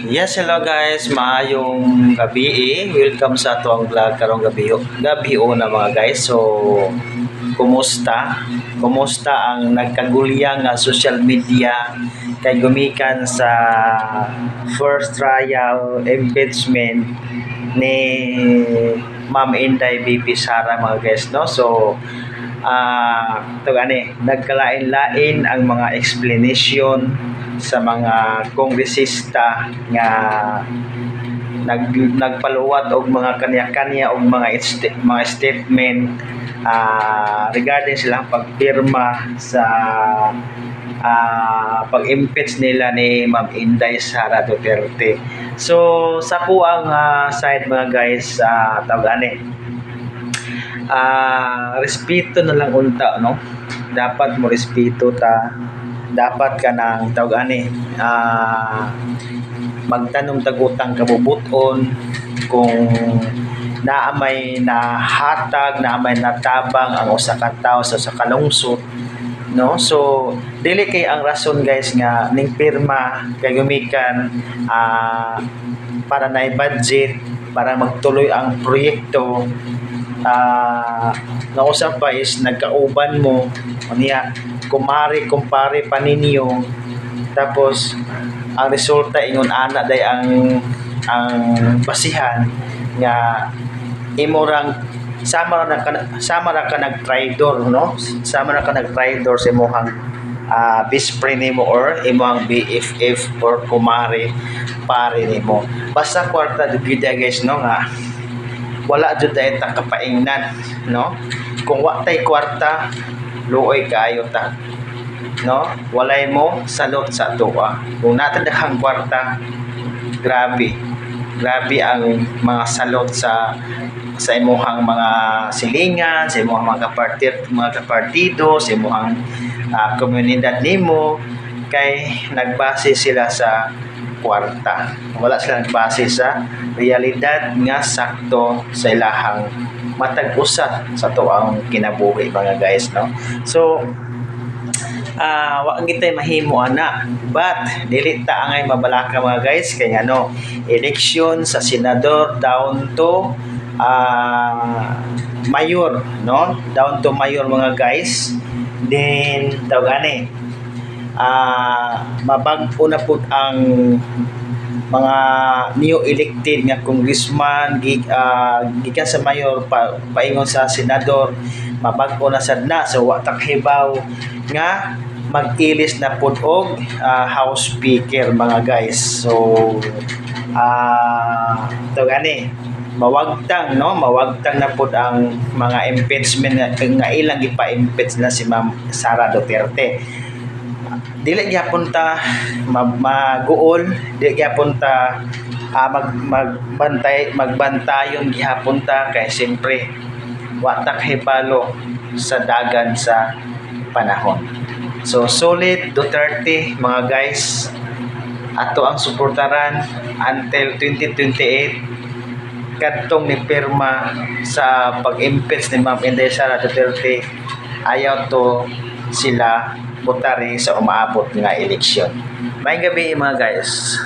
Yes, hello guys. Maayong gabi Welcome sa tuwang vlog karong gabi na mga guys. So, kumusta? Kumusta ang nagkagulyang nga social media kay gumikan sa first trial impeachment ni Ma'am Inday BP Sara mga guys, no? So, nagkalain-lain ang mga explanation sa mga kongresista nga nagpaluwat og mga kanya-kanya og mga statement regarding silang pagpirma sa pag-impeach nila ni Ma'am Inday Sara Duterte. So sa kuang side mga guys, respeto na lang unta, no? Dapat mo respeto ta, dapat ka nang magtanong tagutang kabubuton kung naamay na hatag, naamay natabang ang usa ka tawo sa kalungsod, no? So dili kay ang rason guys nga ning pirma kay gumikan para na budget para magtuloy ang proyekto. Nausap pa is nagkauban mo niya kumpare pa ninyo, tapos ang resulta ingon ana day ang basihan nga imorang sama ra ka nag-traidor, no? Sama ra ka nag-traidor sa imong best friend nimo or imong BFF or kumare pare nimo. Basta kwarta dugida guys, no, nga wala jud dayon ta kapaingnan, no? Kung wa tay kwarta, luoy kaayo ta, no? Walay mo salot sa tuwa. Kung natin daghang kwarta, grabe ang mga salot sa imuhang mga silingan, sa imuhang mga kapartido, sa imuhang komunidad nimo, kay nagbase sila sa kwarta. Wala sila nagbase sa realidad nga sakto sa ilahang matag usa sa tuwang kinabuhi mga guys, no? So wa gitay mahimo ana, but dili ta angay mabalaka mga guys kay ano, eleksyon sa senador down to mayor, no? Down to mayor mga guys. Then mabag-o na po ang mga new elected nga congressman gikan sa mayor paingon sa senador, mabag-o na sad na, so wa takhibaw nga mag-ilis na pud og house speaker mga guys. So mawagtang na pud ang mga impeachment nga ilang gipa-impeach na si Ma'am Sara Duterte. Dili gyapon ta maguol, dili gyapon ta magbantayon gihapon ta kay siyempre wa ta kahibalo sa dagan sa panahon. So solid Duterte mga guys, ato ang suportaran until 2028 kadtong ni pirma sa pag-impeach ni Ma'am Inday Sara Duterte. Ayaw to sila butari sa umaabot nga eleksyon. Maayong gabi mga guys.